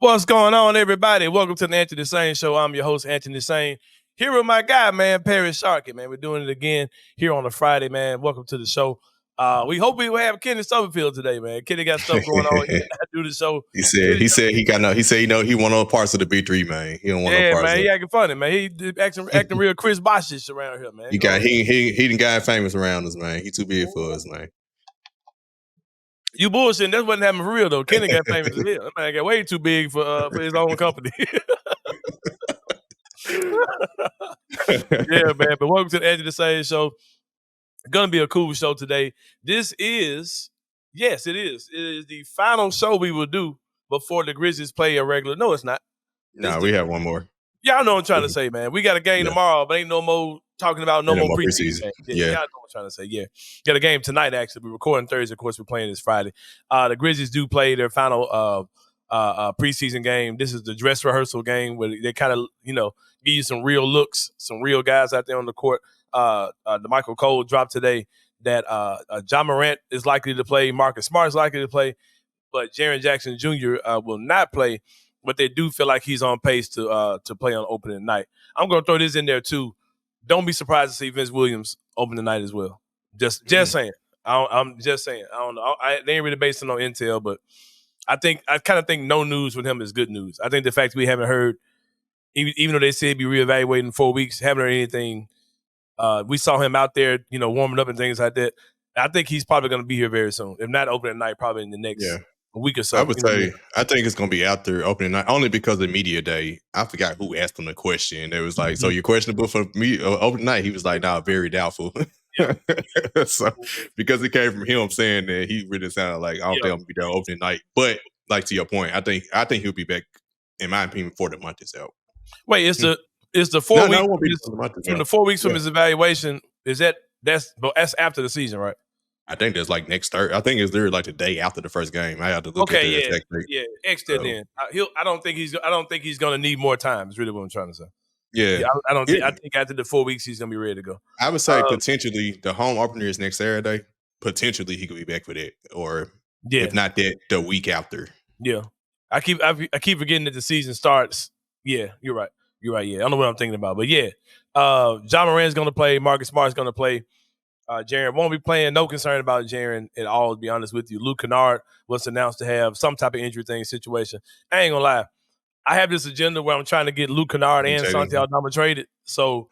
What's going on, everybody? Welcome to the Anthony Sain Show. I'm your host, Anthony Sain. Here with my guy, man, Perry Sharkey, man. We're doing it again here on a Friday, man. Welcome to the show. We hope we will have Kenny Stubblefield today, man. Kenny got stuff going on. He cannot do the show. He said he want no parts of the B3, man. He don't want no parts man. of He it. acting funny, man. He acting real Chris Bosh around here, man. He done got famous around us, man. He too big for us, man. You bullshitting. That wasn't happening for real, though. Kenny got famous as hell. That man got way too big for his own company. Yeah, man. But welcome to the Edey Sain Show. Gonna be a cool show today. This is, yes, it is. It is the final show we will do before the Grizzlies play a regular. No, it's not. No, we have one more. Y'all know what I'm trying to say, man. We got a game tomorrow, but ain't no more talking about no more preseason. Yeah, y'all know what I'm trying to say. Yeah, got a game tonight. Actually, we're recording Thursday. Of course, we're playing this Friday. The Grizzlies do play their final preseason game. This is the dress rehearsal game where they kind of give you some real looks, some real guys out there on the court. The Michael Cole dropped today that John Morant is likely to play, Marcus Smart is likely to play, but Jaren Jackson Jr. Will not play. But they do feel like he's on pace to play on opening night. I'm going to throw this in there too. Don't be surprised to see Vince Williams open the night as well. Just saying. I'm just saying. I don't know. They ain't really based on no intel, but I kind of think no news with him is good news. I think the fact we haven't heard, even though they said he'd be reevaluating in 4 weeks, haven't heard anything. We saw him out there, warming up and things like that. I think he's probably going to be here very soon. If not opening night, probably in the next week or so. I would say, I think it's going to be out there opening night, only because of media day. I forgot who asked him the question. It was like, so you're questionable for me opening night? He was like, nah, very doubtful. So, because it came from him saying that, he really sounded like, I don't think I'm going to be there opening night. But, like, to your point, I think he'll be back, in my opinion, before the month is out. Wait, it's the 4 weeks from the 4 weeks from his evaluation. That's after the season, right? I think that's like next Thursday. I think it's there like the day after the first game. I have to look at the exact date. Yeah, extra then. I don't think he's going to need more time. Is really what I'm trying to say. Yeah, I don't think. I think after the 4 weeks he's going to be ready to go. I would say potentially the home opener is next Saturday. Potentially he could be back for that, or if not that, the week after. Yeah, I keep forgetting that the season starts. Yeah, you're right. Yeah, I don't know what I'm thinking about, but yeah, John Morant's going to play. Marcus Smart's going to play. Jaren won't be playing. No concern about Jaren at all, to be honest with you. Luke Kennard was announced to have some type of injury situation. I ain't going to lie. I have this agenda where I'm trying to get Luke Kennard and Santi Aldama traded. So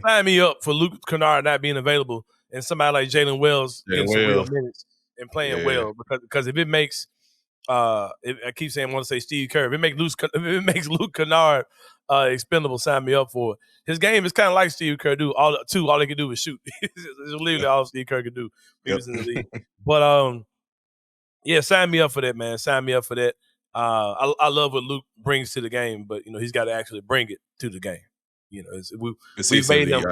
sign me up for Luke Kennard not being available and somebody like Jalen Wells getting some real minutes and playing well. Because if it makes I keep saying I want to say Steve Kerr. If it makes Luke Kennard expendable, sign me up for it. His game is kind of like Steve Kerr do. All they can do is shoot. It's literally all Steve Kerr could do. He was in the league. But sign me up for that, man. Sign me up for that. I love what Luke brings to the game, but he's got to actually bring it to the game. We've made him.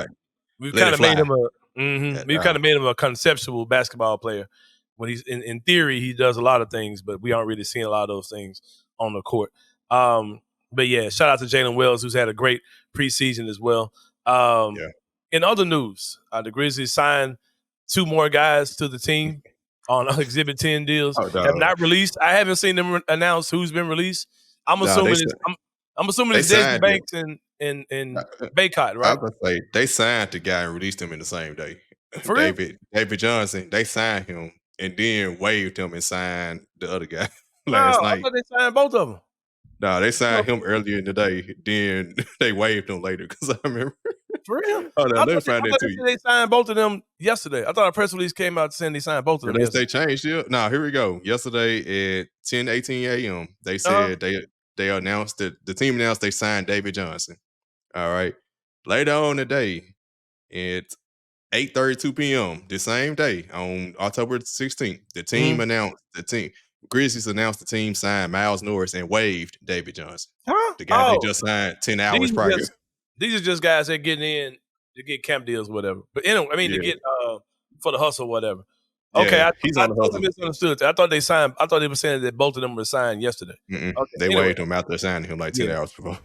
We've kind of made him we've kind of made him a conceptual basketball player. When he's in theory, he does a lot of things, but we aren't really seeing a lot of those things on the court. But yeah, shout out to Jalen Wells, who's had a great preseason as well. In other news, the Grizzlies signed 2 more guys to the team on Exhibit 10 deals. Have not released. I haven't seen them announce who's been released. I'm assuming it's Desmond Banks and Baycott, right? I was going to say, they signed the guy and released him in the same day. For David Johnson, they signed him and then waived him and signed the other guy last night. I thought they signed both of them. No, they signed him earlier in the day. Then they waived him later because I remember. For real? Let me find that too. They signed both of them yesterday. I thought a press release came out saying they signed both of them. They changed it. No, here we go. Yesterday at 10:18 a.m., they said they announced that the team announced they signed David Johnson. All right. Later on today, at 8:32 p.m. the same day on October 16th, the team announced Grizzlies announced the team signed Miles Norris and waived David Johnson. The guy they just signed 10 hours prior. These are just guys that getting in to get camp deals or whatever. But anyway, to get for the hustle or whatever. Okay, yeah, he's on the hustle. I misunderstood. I thought they signed. I thought they were saying that both of them were signed yesterday. Okay, they waived him after signing him like 10 hours before.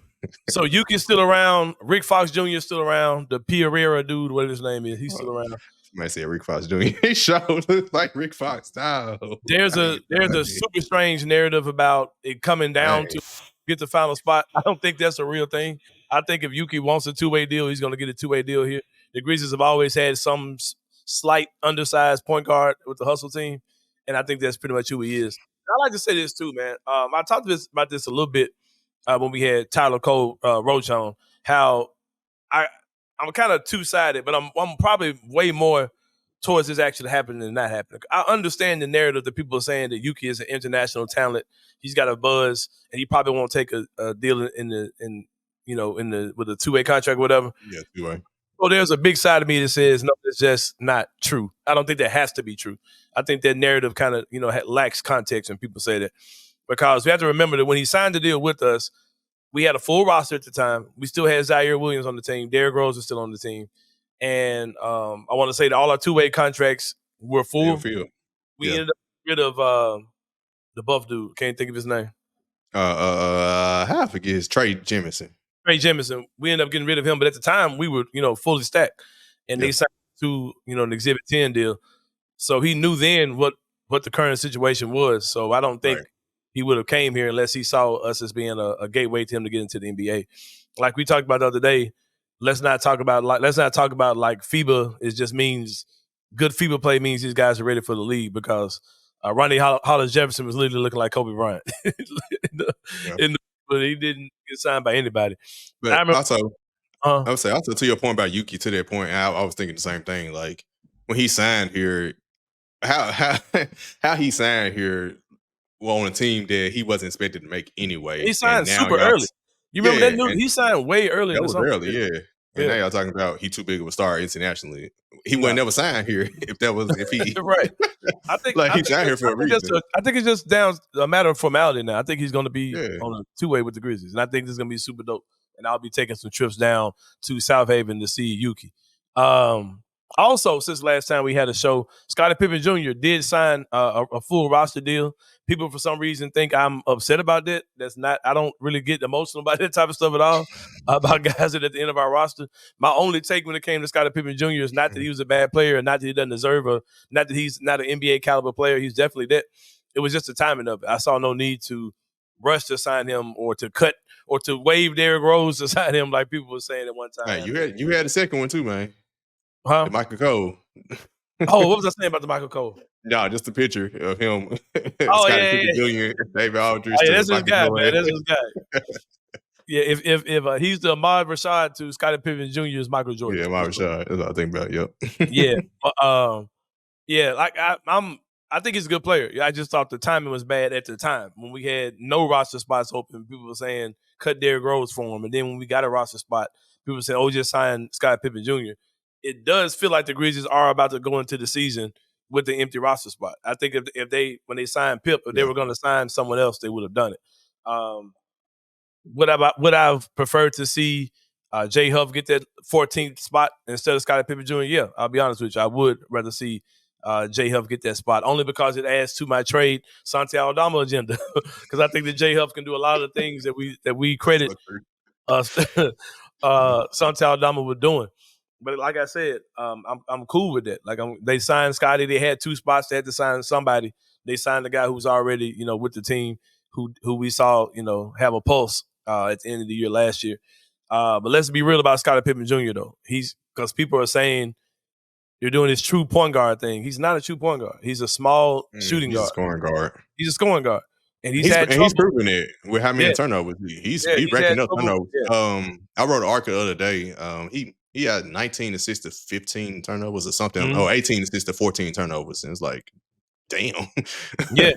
So Yuki's still around. Rick Fox Jr. is still around. The Pereira dude, whatever his name is, he's still around. You might say Rick Fox Jr. He showed like Rick Fox. No. There's a super strange narrative about it coming down to get the final spot. I don't think that's a real thing. I think if Yuki wants a two-way deal, he's going to get a two-way deal here. The Grizzlies have always had some slight undersized point guard with the hustle team, and I think that's pretty much who he is. I like to say this too, man. I talked about this a little bit when we had Tyler Cole Roach on, how I'm kind of two-sided, but I'm probably way more towards this actually happening than not happening. I understand the narrative that people are saying that Yuki is an international talent. He's got a buzz, and he probably won't take a deal with a two-way contract or whatever. Yeah, two-way. So there's a big side of me that says, no, it's just not true. I don't think that has to be true. I think that narrative kind of, lacks context when people say that. Because we have to remember that when he signed the deal with us, we had a full roster at the time. We still had Zaire Williams on the team. Derrick Rose was still on the team. And I want to say that all our two-way contracts were full. We ended up rid of the buff dude. Can't think of his name. I forget his Trey Jemison. We ended up getting rid of him, but at the time we were, fully stacked. And they signed to, an Exhibit 10 deal. So he knew then what the current situation was. So I don't think he would have came here unless he saw us as being a gateway to him to get into the NBA. Like we talked about the other day, let's not talk about like FIBA. It just means good FIBA play means these guys are ready for the league, because Ronnie Hollis Jefferson was literally looking like Kobe Bryant, but he didn't get signed by anybody. But I would say also to your point about Yuki, to that point, I was thinking the same thing. Like when he signed here, how he signed here, on a team that he wasn't expected to make anyway. He signed super early. You remember that news? He signed way early. That was early, yeah. And now y'all talking about he too big of a star internationally. He would never sign here if he right. I think he signed here for a reason. I think it's just down a matter of formality now. I think he's going to be on a two-way with the Grizzlies, and I think this is going to be super dope. And I'll be taking some trips down to South Haven to see Yuki. Also, since last time we had a show, Scottie Pippen Jr. did sign a full roster deal. People, for some reason, think I'm upset about that. That's not. I don't really get emotional about that type of stuff at all, about guys that are at the end of our roster. My only take when it came to Scottie Pippen Jr. is not that he was a bad player, and not that he doesn't deserve not that he's not an NBA caliber player. He's definitely that. It was just the timing of it. I saw no need to rush to sign him or to cut or to waive Derrick Rose to sign him like people were saying at one time. Hey, you had a second one too, man. Huh? The Michael Cole. Oh, what was I saying about the Michael Cole? No, just a picture of him. Oh, Scottie Pippen Jr., David Aldridge. Oh, yeah, that's his guy, man. That's his guy. Yeah, if he's the Ahmad Rashad to Scottie Pippen Jr. is Michael Jordan. Yeah, Ahmad Rashad. That's what I think about. Yep. Yeah. Like I think he's a good player. I just thought the timing was bad at the time when we had no roster spots open. People were saying cut Derrick Rose for him, and then when we got a roster spot, people said, "Oh, just sign Scottie Pippen Jr." It does feel like the Grizzlies are about to go into the season with the empty roster spot. I think if they when they signed Pip, if they were going to sign someone else, they would have done it. Would I've preferred to see J Huff get that 14th spot instead of Scottie Pippen Jr.? Yeah, I'll be honest with you. I would rather see J Huff get that spot, only because it adds to my trade Santi Aldama agenda. Because I think that J Huff can do a lot of the things that we credit Santi Aldama with doing. But like I said, I'm cool with that. Like they signed Scotty. They had two spots. They had to sign somebody. They signed the guy who's already, with the team, who we saw, have a pulse at the end of the year last year. But let's be real about Scottie Pippen Jr. though. Because people are saying you're doing this true point guard thing. He's not a true point guard. He's a small shooting guard. He's a scoring guard. He's a scoring guard. And he's proven it with how many turnovers. He's racking up turnovers. Yeah. I wrote an article the other day. He had 19 assists to 15 turnovers or something. Mm-hmm. 18 assists to 14 turnovers. And it's like, damn. Yeah.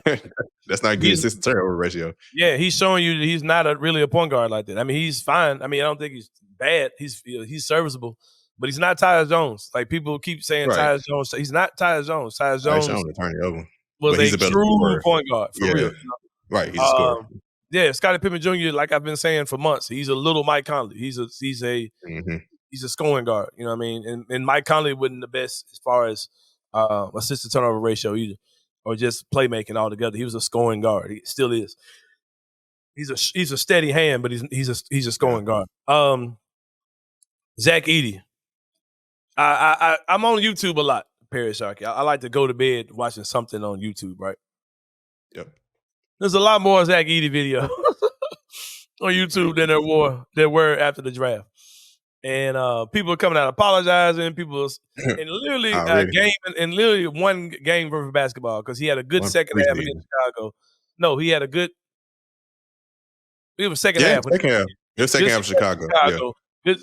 That's not a good assist to turnover ratio. Yeah, he's showing you that he's not really a point guard like that. I mean, he's fine. I mean, I don't think he's bad. He's serviceable. But he's not Tyus Jones. Like people keep saying Tyus Jones. He's not Tyus Jones. Tyus Jones was a true point guard for real. Right, he's a scorer. Yeah, Scottie Pippen Jr., like I've been saying for months, he's a little Mike Conley. He's a scoring guard, you know what I mean? And Mike Conley wasn't the best as far as assist to turnover ratio either, or just playmaking altogether. He was a scoring guard. He still is. He's a steady hand, but he's a scoring guard. Zach Edey. I'm on YouTube a lot, Perry Sharkey. I like to go to bed watching something on YouTube, right? Yep. There's a lot more Zach Edey video. on YouTube than there were after the draft. And people are coming out apologizing. And literally literally one game worth of basketball because he had a good second half against Chicago. No, he had a good. It was second half. Second half. It was second half of Chicago. Yeah. Good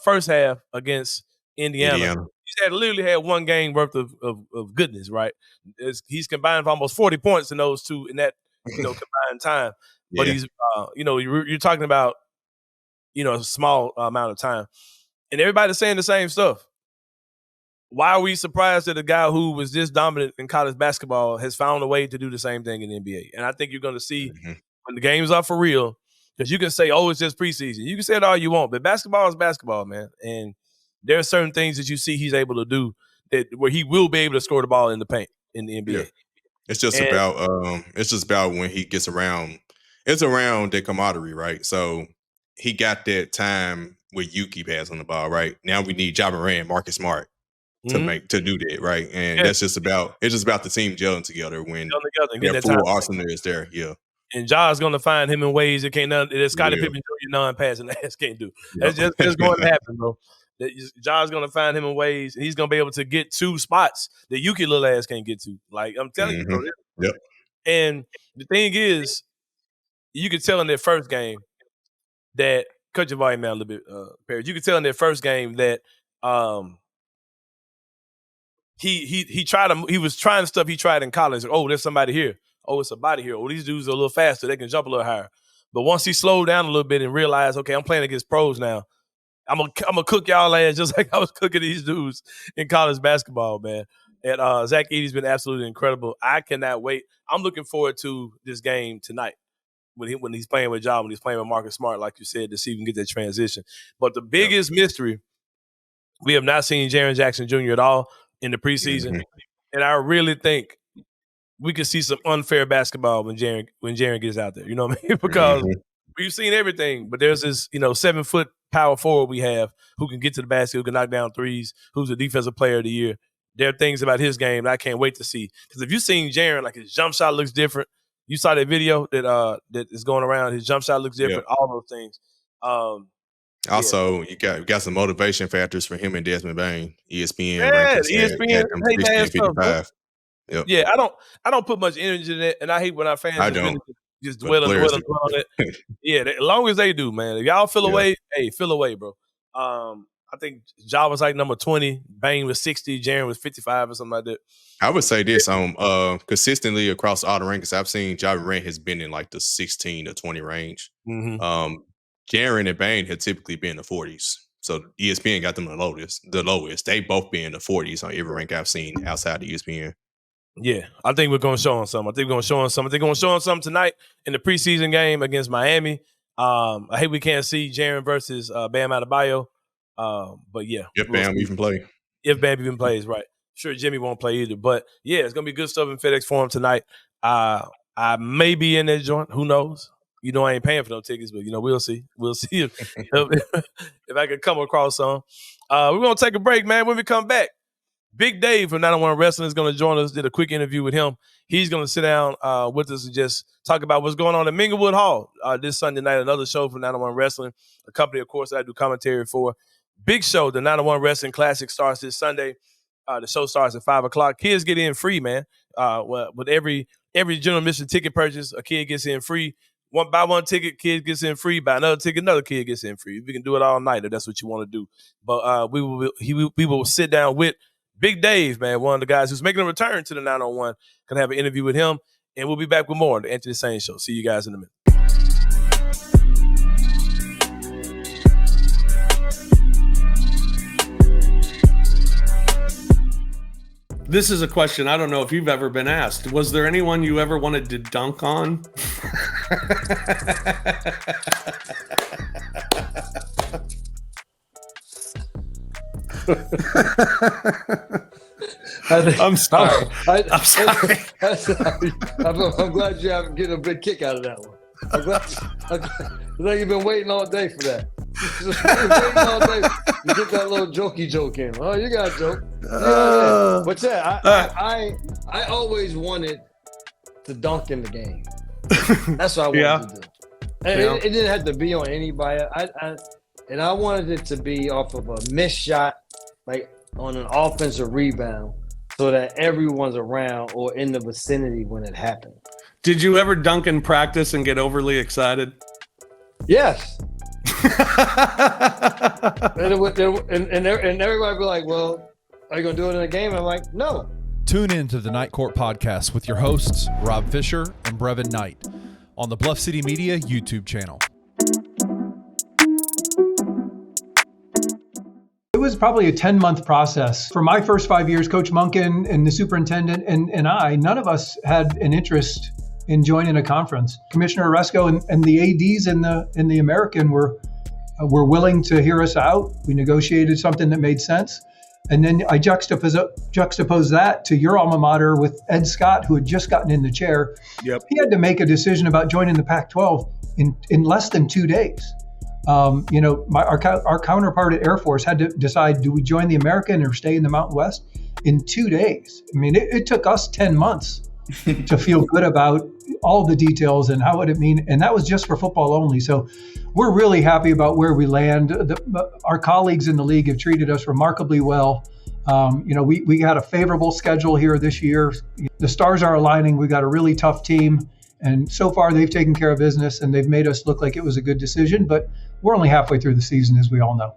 first half against Indiana. He literally had one game worth of goodness, right? He's combined for almost 40 points in those two in that combined time. But he's you're talking about a small amount of time, and everybody's saying the same stuff. Why are we surprised that a guy who was this dominant in college basketball has found a way to do the same thing in the NBA? And I think you're going to see when the games are for real, because you can say, "Oh, it's just preseason." You can say it all you want, but basketball is basketball, man. And there are certain things that you see he's able to do where he will be able to score the ball in the paint in the NBA. Yeah. It's just about when he gets around. It's around the camaraderie, right? So he got that time with Yuki passing the ball, right? Now we need Ja Morant, Marcus Smart to do that, right? And it's just about the team gelling together when their full arsenal is there. Yeah. And Ja's going to find him in ways that Scottie Pippen Jr. non-passing ass can't do. That's just going to happen, bro. Ja's going to find him in ways, and he's going to be able to get two spots that Yuki little ass can't get to. Like, I'm telling you, bro. Yep. And the thing is, you could tell in their first game that – cut your volume down a little bit, Perry. You could tell in their first game that he was trying stuff he tried in college. Like, oh, there's somebody here. Oh, it's a body here. Oh, these dudes are a little faster. They can jump a little higher. But once he slowed down a little bit and realized, okay, I'm playing against pros now. I'm gonna cook y'all ass just like I was cooking these dudes in college basketball, man. And Zach Edey's been absolutely incredible. I cannot wait. I'm looking forward to this game tonight when he's playing with Ja, when he's playing with Marcus Smart, like you said, to see if we can get that transition. But the biggest mystery, we have not seen Jaren Jackson Jr. at all in the preseason. And I really think we could see some unfair basketball when Jaren gets out there. You know what I mean? Because we've seen everything, but there's this 7-foot power forward we have who can get to the basket, who can knock down threes, who's a defensive player of the year. There are things about his game that I can't wait to see. Because if you've seen Jaren, like his jump shot looks different. You saw that video that is going around. His jump shot looks different. All those things. Also, you got some motivation factors for him and Desmond Bain. ESPN, ESPN, 55. Yep. Yeah, I don't put much energy in it, and I hate when our fans just dwell on it. Yeah, as long as they do, man. If y'all feel away, hey, feel away, bro. I think Ja was like number 20, Bain was 60, Jaren was 55 or something like that. I would say this consistently across all the rankings I've seen, Ja Morant has been in like the 16 to 20 range. Jaren and Bain had typically been in the 40s. So ESPN got them the lowest. They both been in the 40s on every rank I've seen outside of ESPN. Yeah, I think we're going to show them something. I think we're going to show them something tonight in the preseason game against Miami. I hate we can't see Jaren versus Bam Adebayo. But yeah. If Bam even play. If Bam even plays, right. Sure, Jimmy won't play either. But yeah, it's going to be good stuff in FedEx Forum tonight. I may be in that joint. Who knows? I ain't paying for no tickets, but, we'll see. We'll see if I can come across some. We're going to take a break, man. When we come back, Big Dave from 901 Wrestling is going to join us. Did a quick interview with him. He's going to sit down with us and just talk about what's going on at Minglewood Hall this Sunday night. Another show for 901 Wrestling, a company, of course, that I do commentary for. Big show. The 901 Wrestling Classic starts this Sunday. The show starts at 5 o'clock. Kids get in free, man. With every general admission ticket purchase, a kid gets in free. Buy one ticket, kid gets in free. Buy another ticket, another kid gets in free. We can do it all night if that's what you want to do. But we will sit down with Big Dave, man, one of the guys who's making a return to the 901. Gonna have an interview with him, and we'll be back with more on the Anthony Sain Show. See you guys in a minute. This is a question I don't know if you've ever been asked. Was there anyone you ever wanted to dunk on? I'm sorry. I'm sorry. I'm glad you haven't getting a big kick out of that one. I'm glad you've been waiting all day for that. Waiting all day to get that little jokey joke in. Oh, you got a joke. But yeah, I always wanted to dunk in the game. That's what I wanted to do. And it didn't have to be on anybody. I wanted it to be off of a missed shot, like on an offensive rebound, so that everyone's around or in the vicinity when it happened. Did you ever dunk in practice and get overly excited? Yes. and everybody be like, well, are you going to do it in a game? And I'm like, no. Tune in to the Night Court Podcast with your hosts, Rob Fisher and Brevin Knight, on the Bluff City Media YouTube channel. It was probably a 10-month process. For my first 5 years, Coach Monken and the superintendent and I, none of us had an interest in joining a conference. Commissioner Oresco and the ADs in the American were willing to hear us out. We negotiated something that made sense. And then I juxtapose that to your alma mater with Ed Scott, who had just gotten in the chair. Yep. He had to make a decision about joining the Pac-12 in less than 2 days. Our counterpart at Air Force had to decide, do we join the American or stay in the Mountain West in 2 days? I mean, it took us 10 months to feel good about all the details and how would it mean. And that was just for football only. So we're really happy about where we land. Our colleagues in the league have treated us remarkably well. We had a favorable schedule here this year. The stars are aligning. We got a really tough team. And so far, they've taken care of business and they've made us look like it was a good decision. But we're only halfway through the season, as we all know.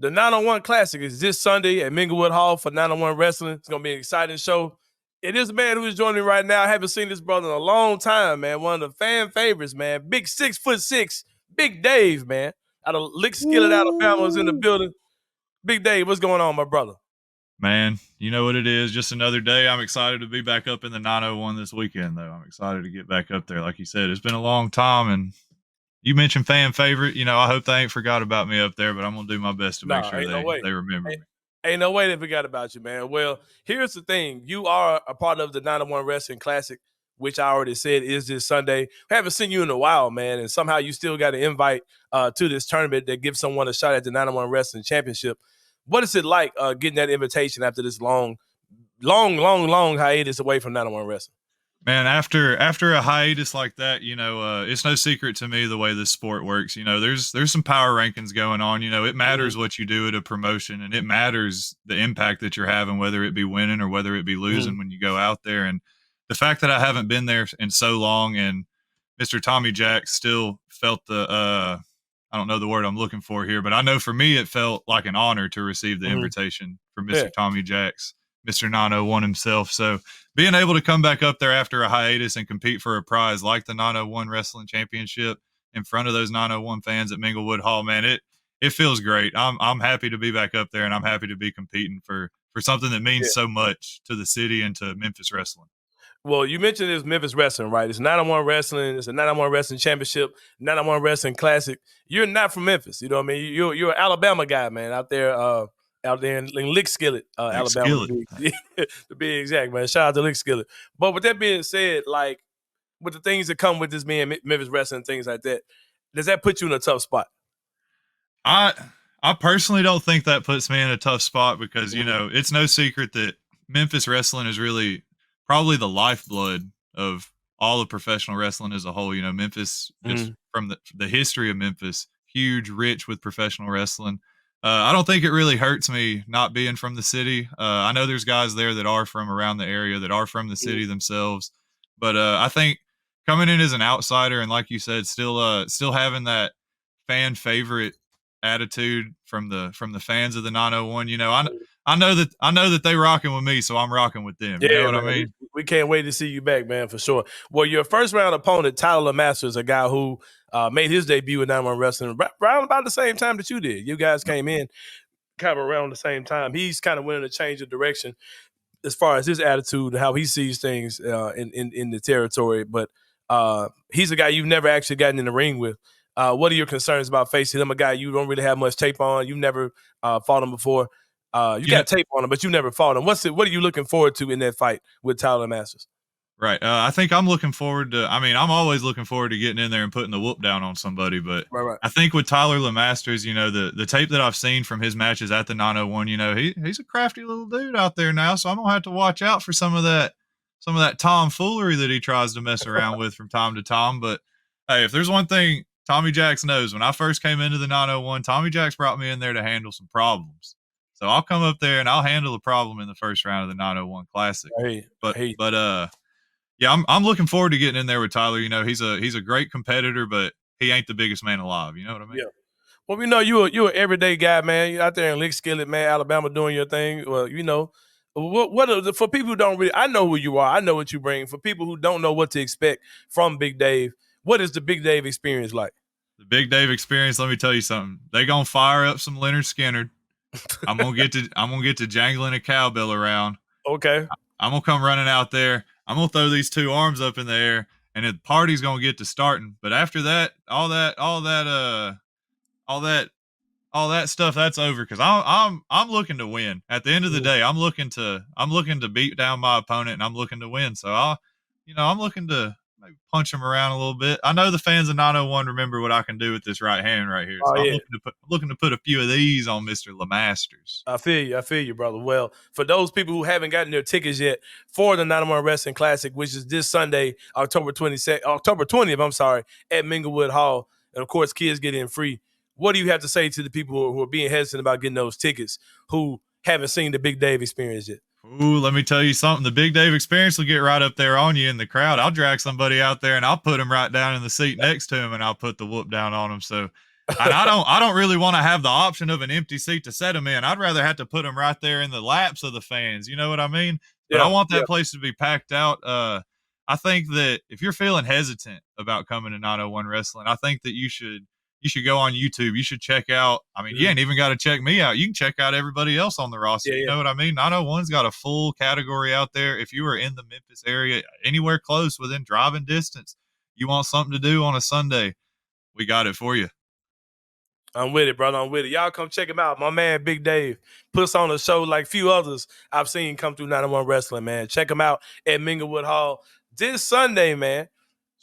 The 901 Classic is this Sunday at Minglewood Hall for 901 Wrestling. It's going to be an exciting show. It is a man who is joining me right now. I haven't seen this brother in a long time, man. One of the fan favorites, man. Big 6'6", Big Dave, man. Out of Lick Skillet, Alabama, is in the building. Big Dave, what's going on, my brother? Man, you know what it is. Just another day. I'm excited to be back up in the 901 this weekend, though. I'm excited to get back up there. Like you said, it's been a long time, and you mentioned fan favorite. I hope they ain't forgot about me up there, but I'm going to do my best to make sure they remember me. Ain't no way they forgot about you, man. Well, here's the thing. You are a part of the 901 Wrestling Classic, which I already said is this Sunday. I haven't seen you in a while, man, and somehow you still got an invite to this tournament that gives someone a shot at the 901 Wrestling Championship. What is it like getting that invitation after this long hiatus away from 901 Wrestling? Man, after a hiatus like that, it's no secret to me the way this sport works. There's some power rankings going on. It matters what you do at a promotion, and it matters the impact that you're having, whether it be winning or whether it be losing when you go out there. And the fact that I haven't been there in so long, and Mr. Tommy Jack still felt the I don't know the word I'm looking for here, but I know for me it felt like an honor to receive the invitation from Mr. Tommy Jacks, Mr. 901 himself. So being able to come back up there after a hiatus and compete for a prize like the 901 Wrestling Championship in front of those 901 fans at Minglewood Hall, man, it feels great. I'm happy to be back up there, and I'm happy to be competing for something that means so much to the city and to Memphis wrestling. Well, you mentioned it's Memphis Wrestling, right? It's 901 Wrestling. It's a 901 Wrestling Championship, 901 Wrestling Classic. You're not from Memphis, you know what I mean? You're an Alabama guy, man, out there in Lick Skillet, Alabama. Skillet. To be exact, man. Shout out to Lick Skillet. But with that being said, like with the things that come with this being Memphis Wrestling and things like that, does that put you in a tough spot? I personally don't think that puts me in a tough spot because, it's no secret that Memphis wrestling is really probably the lifeblood of all of professional wrestling as a whole. Memphis, just from the history of Memphis, huge, rich with professional wrestling. I don't think it really hurts me not being from the city. I know there's guys there that are from around the area, that are from the city themselves. But I think coming in as an outsider and, like you said, still having that fan favorite attitude from the fans of the 901, I know that they rocking with me, so I'm rocking with them. You know what I mean? We can't wait to see you back, man, for sure. Well, your first round opponent, Tyler LeMaster, is a guy who made his debut in 901 Wrestling around about the same time that you did. You guys came in kind of around the same time. He's kind of willing to change the direction as far as his attitude and how he sees things in the territory. But he's a guy you've never actually gotten in the ring with. What are your concerns about facing him? A guy you don't really have much tape on. You've never fought him before. You got tape on him, but you never fought him. What are you looking forward to in that fight with Tyler Masters? Right. I think I'm looking forward to. I mean, I'm always looking forward to getting in there and putting the whoop down on somebody. But Right. I think with Tyler LeMasters, the tape that I've seen from his matches at the 901, he's a crafty little dude out there now. So I'm gonna have to watch out for some of that tomfoolery that he tries to mess around with from time to time. But hey, if there's one thing Tommy Jacks knows, when I first came into the 901, Tommy Jacks brought me in there to handle some problems. So I'll come up there and I'll handle a problem in the first round of the 901 Classic. Yeah, I'm looking forward to getting in there with Tyler. He's a great competitor, but he ain't the biggest man alive. You know what I mean? Yeah. Well, we know you're an everyday guy, man. You're out there in Lick Skillet, man, Alabama, doing your thing. Well, for people who don't really, I know who you are. I know what you bring. For people who don't know what to expect from Big Dave, what is the Big Dave experience like? The Big Dave experience. Let me tell you something. They gonna fire up some Leonard Skinner. I'm gonna get to jangling a cowbell around. Okay. I'm gonna come running out there. I'm gonna throw these two arms up in the air, and the party's gonna get to starting. But after that, all that stuff, that's over. Because I'm looking to win. At the end of the day, I'm looking to beat down my opponent, and I'm looking to win. So I'm looking to maybe punch him around a little bit. I know the fans of 901 remember what I can do with this right hand right here. So I'm looking to put a few of these on Mr. LeMasters. I feel you, brother. Well, for those people who haven't gotten their tickets yet for the 901 Wrestling Classic, which is this Sunday, October 20th, at Minglewood Hall, and of course, kids get in free. What do you have to say to the people who are being hesitant about getting those tickets, who haven't seen the Big Dave experience yet? Ooh, let me tell you something. The Big Dave experience will get right up there on you in the crowd. I'll drag somebody out there and I'll put him right down in the seat next to him, and I'll put the whoop down on him. So I don't really want to have the option of an empty seat to set him in. I'd rather have to put him right there in the laps of the fans. You know what I mean? But I want that place to be packed out. I think that if you're feeling hesitant about coming to 901 Wrestling, I think that you should go on YouTube. You should check out. I mean, you ain't even got to check me out. You can check out everybody else on the roster. You know what I mean? 901's got a full category out there. If you are in the Memphis area, anywhere close within driving distance, you want something to do on a Sunday, we got it for you. I'm with it, brother. I'm with it. Y'all come check him out. My man, Big Dave, puts on a show like few others I've seen come through 901 Wrestling, man. Check him out at Minglewood Hall this Sunday, man.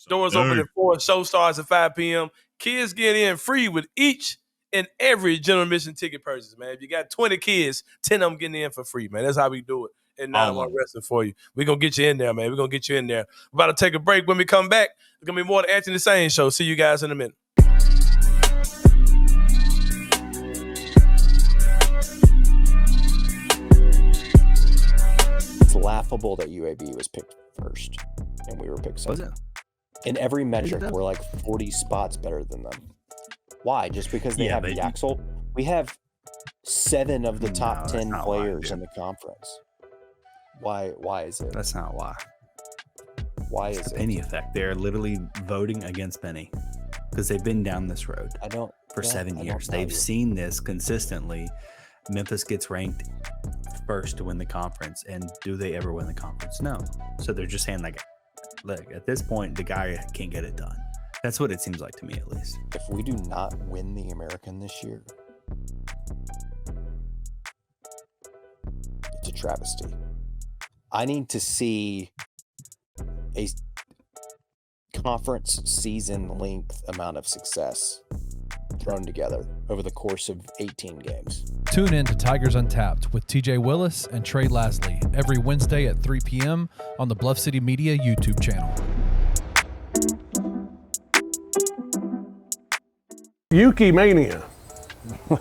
Doors open at 4. Show starts at 5 p.m. Kids get in free with each and every general admission ticket purchase, man. If you got 20 kids, 10 of them getting in for free, man. That's how we do it at 901 Wrestling for you. We're going to get you in there, man. We're going to get you in there. We're about to take a break. When we come back, it's going to be more the Anthony Sain Show. See you guys in a minute. It's laughable that UAB was picked first and we were picked second. In every metric, we're like 40 spots better than them. Why? Just because they have the Yaxel? We have 7 of the top 10 players in the conference. Why is it? That's not why. Why is it? Penny effect. They're literally voting against Penny because they've been down this road for 7 years. They've seen this consistently. Memphis gets ranked first to win the conference, and do they ever win the conference? No. So they're just saying, like, look, at this point, the guy can't get it done. That's what it seems like to me, at least. If we do not win the American this year, it's a travesty. I need to see a conference season length amount of success thrown together over the course of 18 games. Tune in to Tigers Untapped with TJ Willis and Trey Lasley every Wednesday at 3 p.m. on the Bluff City Media YouTube channel. Yuki Mania.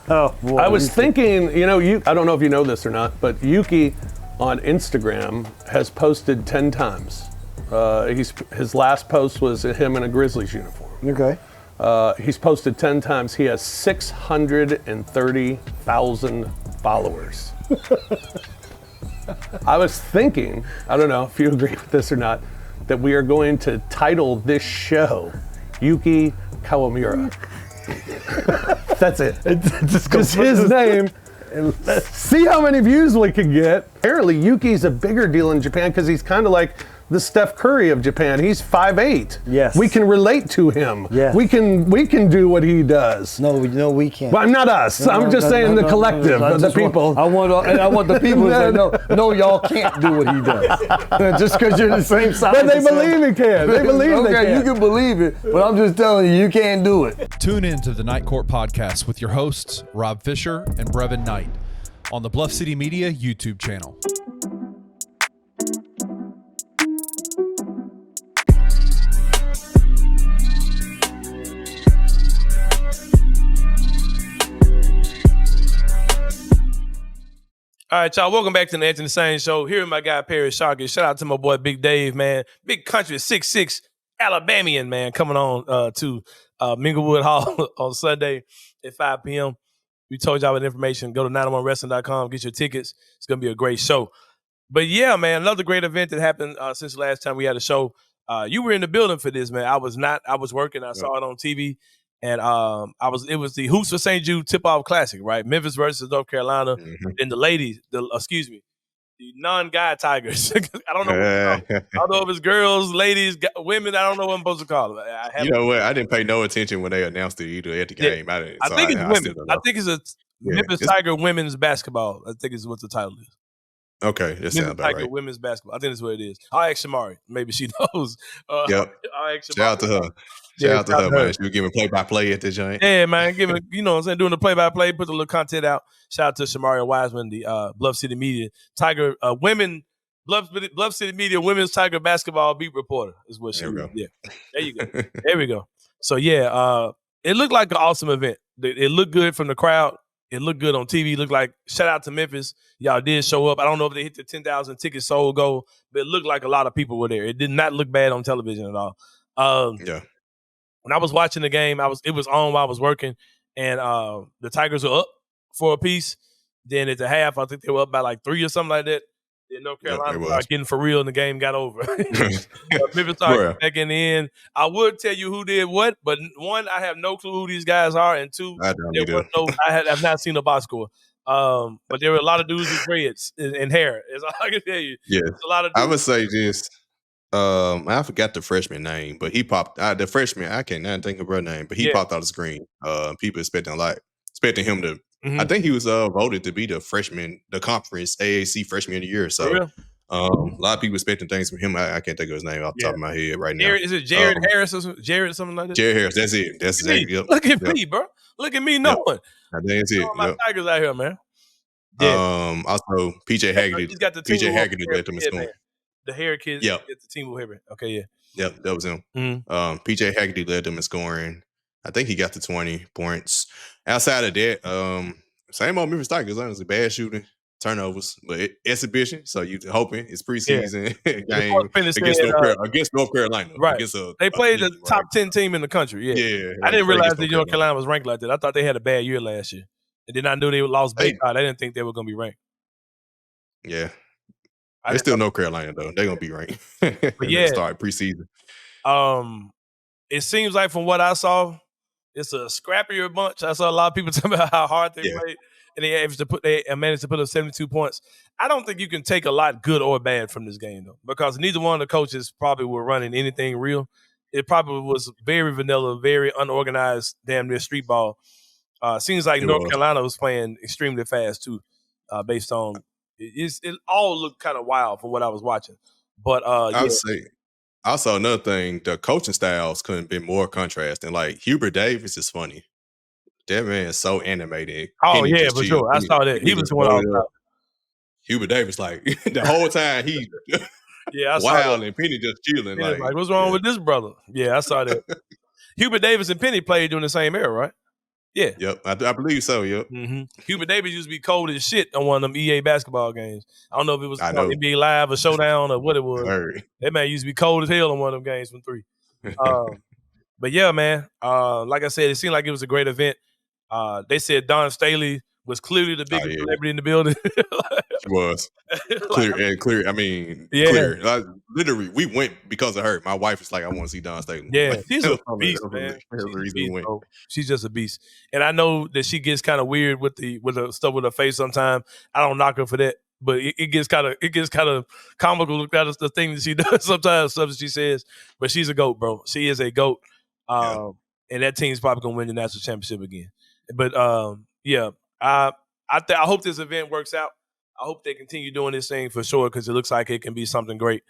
Oh, boy. I was thinking, I don't know if you know this or not, but Yuki on Instagram has posted 10 times. His last post was him in a Grizzlies uniform. Okay. He's posted 10 times. He has 630,000 followers. I was thinking, I don't know if you agree with this or not, that we are going to title this show Yuki Kawamura. That's it. Just his name. And see how many views we can get. apparently Yuki's a bigger deal in Japan because he's kind of like the Steph Curry of Japan. He's 5'8". Yes. We can relate to him. Yes. We can do what he does. No, we can't. Well, I'm not us. I'm just saying the collective, the people. I want the people to say, no, y'all can't do what he does. Just because you're the same size. But they believe he can. They believe they can. You can believe it, but I'm just telling you can't do it. Tune in to the Night Court Podcast with your hosts, Rob Fisher and Brevin Knight, on the Bluff City Media YouTube channel. All right, y'all. Welcome back to the Anthony Sain Show. Here with my guy, Perry Sharkey. Shout out to my boy, Big Dave, man. Big country, 6'6", Alabamian, man, coming on to Minglewood Hall on Sunday at 5 p.m. We told y'all the information. Go to 901wrestling.com, get your tickets. It's going to be a great show. But, yeah, man, another great event that happened since the last time we had a show. You were in the building for this, man. I was not. I was working. I saw it on TV. And it was the Hoops for St. Jude tip-off classic, right? Memphis versus North Carolina. Mm-hmm. And the ladies, the non-guy Tigers. I don't know. I don't know if it's girls, ladies, women. I don't know what I'm supposed to call it. You know what? I didn't pay no attention when they announced it either at the game. I think it's women. I think it's Memphis Tiger women's basketball. I think is what the title is. Okay, that sounds about Tiger right. Women's basketball. I think that's what it is. I'll ask Shamari. Maybe she knows. Yep. I'll ask Shamari. Shout out to her. Shout out to her, man. She was giving play-by-play at the joint. Yeah, man. Giving, what I'm saying, doing the play-by-play, put the little content out. Shout out to Shamaria Wiseman, the Bluff City Media Tiger Bluff City Media Women's Tiger Basketball beat reporter is what she is. Yeah. There you go. There we go. So yeah, it looked like an awesome event. It looked good from the crowd. It looked good on TV. It looked like, shout out to Memphis. Y'all did show up. I don't know if they hit the 10,000 tickets sold goal, but it looked like a lot of people were there. It did not look bad on television at all. Yeah. When I was watching the game, it was on while I was working, and the Tigers were up for a piece. Then at the half, I think they were up by like 3 or something like that. Then North Carolina started getting for real, and the game got over. Memphis started back in the end. I would tell you who did what, but one, I have no clue who these guys are, and two, I have not seen a box score. But there were a lot of dudes with dreads and hair. That's all I can tell you. Yeah, a lot of dudes. I would say this. I forgot the freshman name, but he popped. The freshman, I can't think of her name, but he popped out the screen. People expecting him to. Mm-hmm. I think he was voted to be the conference AAC freshman of the year. So a lot of people expecting things from him. I can't think of his name off the top of my head right now. Is it Jared Harris or something? Jared something like that? Jared Harris. That's it. That's exactly. Yep. Look at me, bro. Look at me knowing. I think it's it. My Tigers out here, man. Yeah. Also, PJ Haggerty. He's got the PJ Haggerty led them in scoring. The hair kids get the team with him. Okay, yeah. Yep, that was him. Mm-hmm. PJ Haggerty led them in scoring. I think he got to 20 points. Outside of that, same old Memphis Tigers, honestly, bad shooting, turnovers, but exhibition. So you hoping it's preseason game against North Carolina. Right. They played the top 10 team in the country. Yeah. I didn't realize that North Carolina was ranked like that. I thought they had a bad year last year. And then I knew they lost big. I didn't think they were going to be ranked. Yeah. They're still North Carolina, though. They're going to be ranked. But yeah. Start preseason. It seems like from what I saw, it's a scrappier bunch. I saw a lot of people talking about how hard they played, and they managed to put up 72 points. I don't think you can take a lot good or bad from this game, though, because neither one of the coaches probably were running anything real. It probably was very vanilla, very unorganized, damn near street ball. Seems like North Carolina was playing extremely fast, too, based on it all looked kind of wild from what I was watching. But I would say also another thing, the coaching styles couldn't have been more contrasting. Like Hubert Davis is funny. That man is so animated. Oh, yeah, for sure. I saw that. He was the one on top. Hubert Davis, like the whole time he wild and Penny just chilling. Like what's wrong with this brother? Yeah, I saw that. Hubert Davis and Penny played during the same era, right? Yeah. Yep. I believe so. Yep. Mm-hmm. Hubert Davis used to be cold as shit on one of them EA basketball games. I don't know if it was NBA Live or Showdown or what it was. That man used to be cold as hell on one of them games from 3. But yeah, man. Like I said, it seemed like it was a great event. They said Don Staley was clearly the biggest celebrity in the building. She was. Clear. I mean, clear. Literally, we went because of her. My wife was like, I want to see Don Staley. Yeah, she's a beast, man. She's just a beast. And I know that she gets kind of weird with the stuff with her face sometimes. I don't knock her for that. but it gets kind of comical. That is the thing that she does sometimes, stuff that she says. But she's a GOAT, bro. She is a GOAT. And that team's probably gonna win the national championship again. But I hope this event works out. I hope they continue doing this thing for sure, because it looks like it can be something great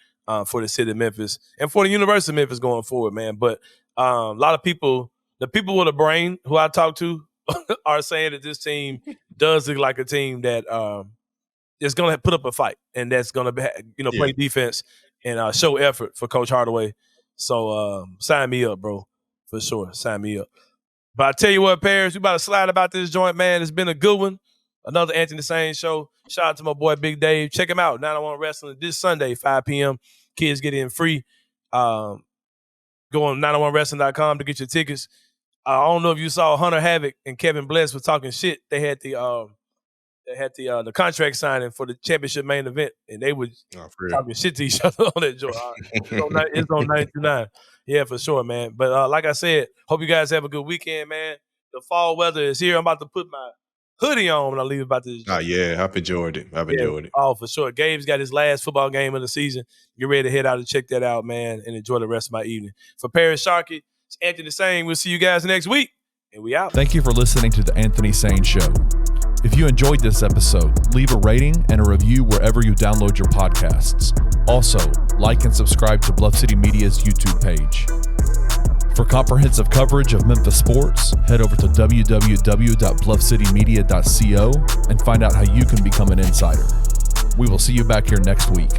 for the city of Memphis and for the University of Memphis going forward, man. But a lot of people, the people with a brain who I talk to, are saying that this team does look like a team that is going to put up a fight and that's going to play defense and show effort for Coach Hardaway. So sign me up, bro, for sure. Sign me up. But I tell you what, Paris, we about to slide about this joint, man. It's been a good one. Another Anthony Sain show. Shout out to my boy Big Dave. Check him out. 901 Wrestling this Sunday, 5 p.m. Kids get in free. Go on 901wrestling.com to get your tickets. I don't know if you saw Hunter Havoc and Kevin Bless was talking shit. They had the contract signing for the championship main event, and they were talking shit to each other on that joint. It's on 929. Yeah, for sure, man. But like I said, hope you guys have a good weekend, man. The fall weather is here. I'm about to put my hoodie on when I leave about this. Oh, yeah. I've enjoyed it. Oh, for sure. Gabe's got his last football game of the season. Get ready to head out and check that out, man, and enjoy the rest of my evening. For Paris Sharkey, it's Anthony Sain. We'll see you guys next week, and we out. Thank you for listening to the Anthony Sain Show. If you enjoyed this episode, leave a rating and a review wherever you download your podcasts. Also, like and subscribe to Bluff City Media's YouTube page. For comprehensive coverage of Memphis sports, head over to www.bluffcitymedia.co and find out how you can become an insider. We will see you back here next week.